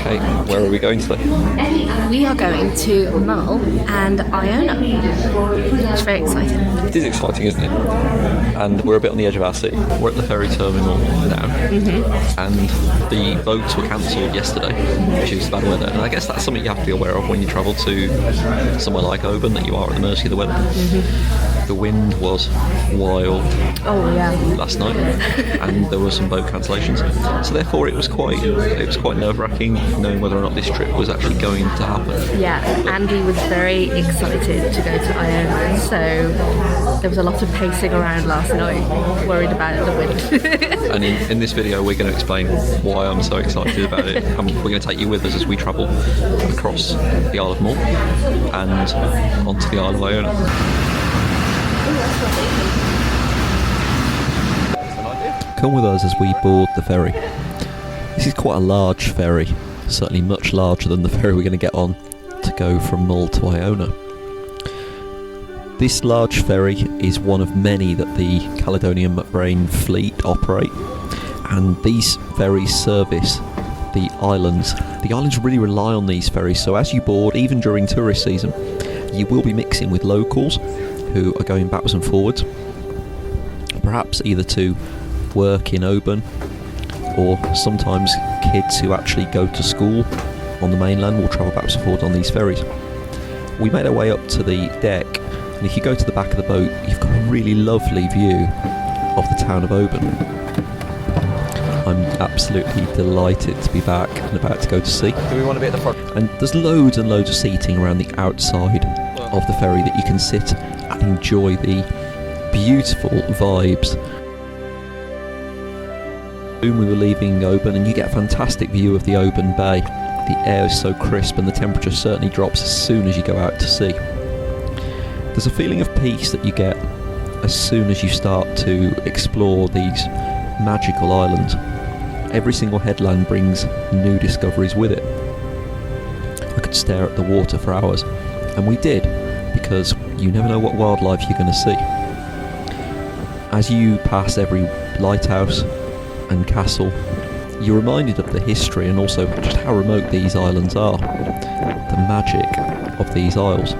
Okay, where are we going today? We are going to Mull and Iona. It's very exciting. It is exciting, isn't it? And we're a bit on the edge of our seat. We're at the ferry terminal now, and the boats were cancelled yesterday due to bad weather. And I guess that's something you have to be aware of when you travel to somewhere like Oban, that you are at the mercy of the weather. The wind was wild last night, and there were some boat cancellations. So therefore, it was quite nerve-wracking knowing whether or not this trip was actually going to happen. Yeah, Andy was very excited to go to Iona, so there was a lot of pacing around last night, worried about the wind. And in this video, we're going to explain why I'm so excited about it, and we're going to take you with us as we travel across the Isle of Mull and onto the Isle of Iona. Come with us as we board the ferry. This is quite a large ferry, certainly much larger than the ferry we're going to get on to go from Mull to Iona. This large ferry is one of many that the Caledonian McBrain fleet operate, and these ferries service the islands. The islands really rely on these ferries, so as you board, even during tourist season, you will be mixing with locals who are going backwards and forwards, perhaps either to work in Oban, or sometimes kids who actually go to school on the mainland will travel backwards and forwards on these ferries. We made our way up to the deck, and if you go to the back of the boat, you've got a really lovely view of the town of Oban. I'm absolutely delighted to be back and about to go to sea. Do we want to be at the front? And there's loads and loads of seating around the outside of the ferry that you can sit and enjoy the beautiful vibes. Soon we were leaving Oban, and you get a fantastic view of the Oban Bay. The air is so crisp, and the temperature certainly drops as soon as you go out to sea. There's a feeling of peace that you get as soon as you start to explore these magical islands. Every single headland brings new discoveries with it. I could stare at the water for hours, and we did, because you never know what wildlife you're going to see. As you pass every lighthouse and castle, you're reminded of the history and also just how remote these islands are, the magic of these isles.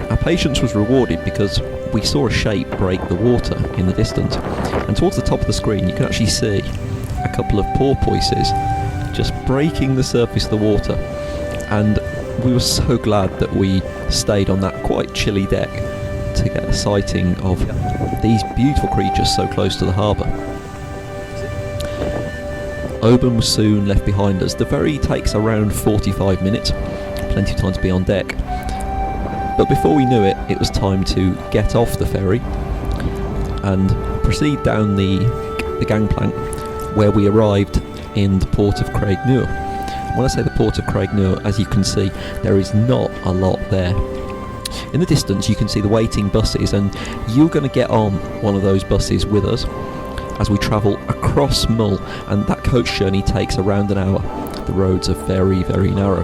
Our patience was rewarded because we saw a shape break the water in the distance, and towards the top of the screen you can actually see a couple of porpoises just breaking the surface of the water, and we were so glad that we stayed on that quite chilly deck to get a sighting of these beautiful creatures so close to the harbour. Oban was soon left behind us. The ferry takes around 45 minutes, plenty of time to be on deck. But before we knew it, it was time to get off the ferry and proceed down the gangplank, where we arrived in the port of Craignure. When I say the port of Craignure, as you can see, there is not a lot there. In the distance you can see the waiting buses, and you're going to get on one of those buses with us as we travel across Mull, and that coach journey takes around an hour. The roads are very, very narrow.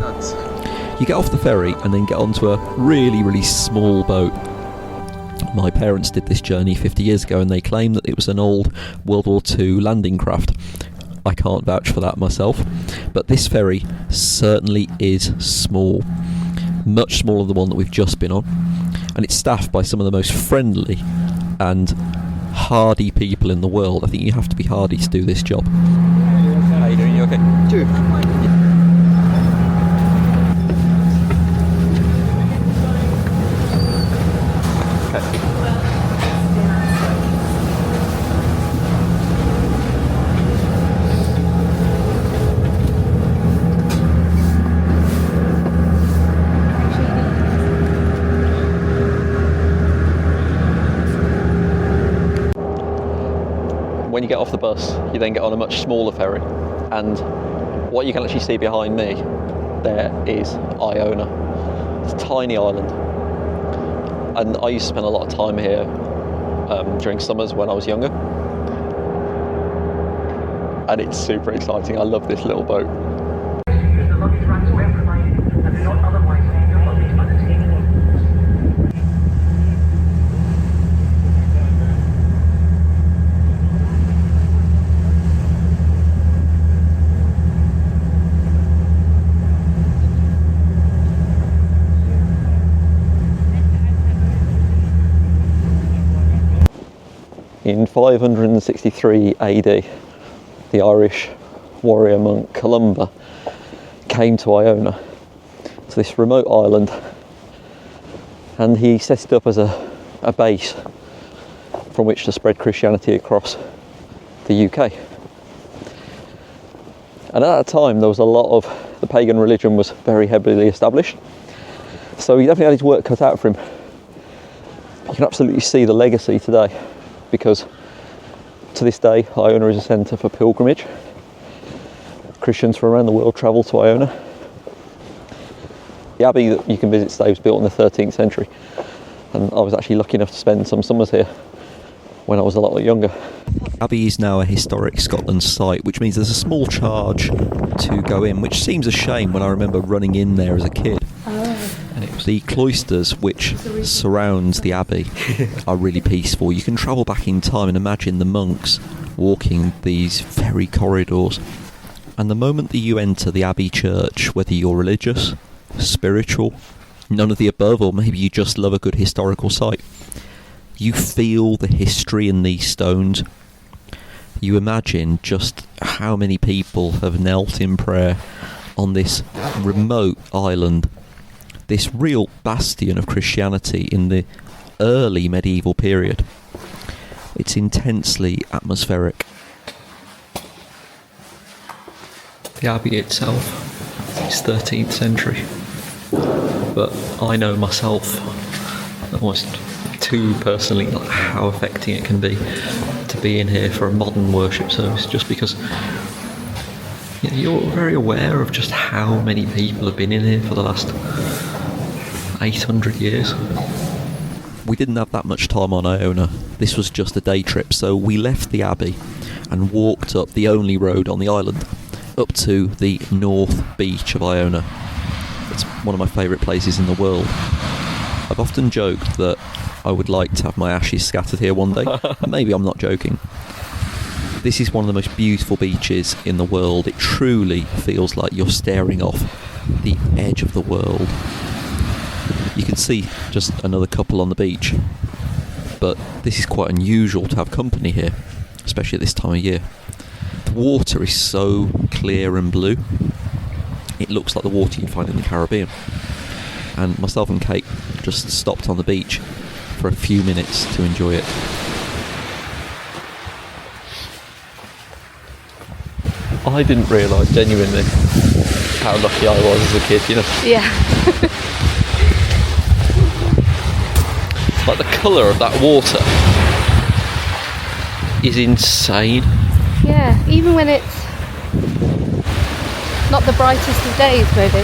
You get off the ferry and then get onto a really, really small boat. My parents did this journey 50 years ago, and they claim that it was an old World War II landing craft. I can't vouch for that myself, but this ferry certainly is small, much smaller than the one that we've just been on, and it's staffed by some of the most friendly and hardy people in the world. I think you have to be hardy to do this job. How are you doing? You okay? Dude. When you get off the bus, you then get on a much smaller ferry, and what you can actually see behind me there is Iona. It's a tiny island, and I used to spend a lot of time here during summers when I was younger, and it's super exciting. I love this little boat. In 563 AD, the Irish warrior monk Columba came to Iona, to this remote island, and he set it up as a base from which to spread Christianity across the UK. And at that time, there was a lot of, the pagan religion was very heavily established, so he definitely had his work cut out for him. You can absolutely see the legacy today, because to this day Iona is a centre for pilgrimage. Christians from around the world travel to Iona. The abbey that you can visit today was built in the 13th century, and I was actually lucky enough to spend some summers here when I was a lot younger. Abbey is now a historic Scotland site, which means there's a small charge to go in, which seems a shame when I remember running in there as a kid. And it was the cloisters which surrounds the abbey are really peaceful. You can travel back in time and imagine the monks walking these very corridors. And the moment that you enter the abbey church, whether you're religious, spiritual, none of the above, or maybe you just love a good historical site, you feel the history in these stones. You imagine just how many people have knelt in prayer on this remote island, this real bastion of Christianity in the early medieval period. It's intensely atmospheric. The abbey itself is 13th century, but I know myself almost too personally how affecting it can be to be in here for a modern worship service, just because you're very aware of just how many people have been in here for the last 800 years. We didn't have that much time on Iona. This was just a day trip, so we left the abbey and walked up the only road on the island, up to the north beach of Iona. It's one of my favourite places in the world. I've often joked that I would like to have my ashes scattered here one day. Maybe I'm not joking. This is one of the most beautiful beaches in the world. It truly feels like you're staring off the edge of the world. You can see just another couple on the beach, but this is quite unusual to have company here, especially at this time of year. The water is so clear and blue. It looks like the water you'd find in the Caribbean. And myself and Kate just stopped on the beach for a few minutes to enjoy it. I didn't realise genuinely how lucky I was as a kid, you know. Yeah. Like the colour of that water is insane. Yeah, even when it's not the brightest of days, maybe.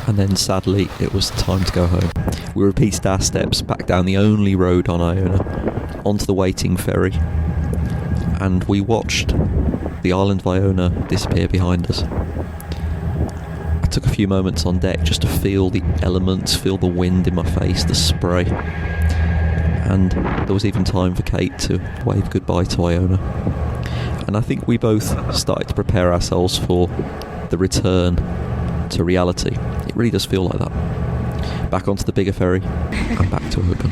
And then sadly it was time to go home. We repeated our steps back down the only road on Iona, onto the waiting ferry, and we watched the island of Iona disappear behind us. I took a few moments on deck just to feel the elements, feel the wind in my face, the spray, and there was even time for Kate to wave goodbye to Iona. And I think we both started to prepare ourselves for the return to reality. It really does feel like that. Back onto the bigger ferry and back to Oban.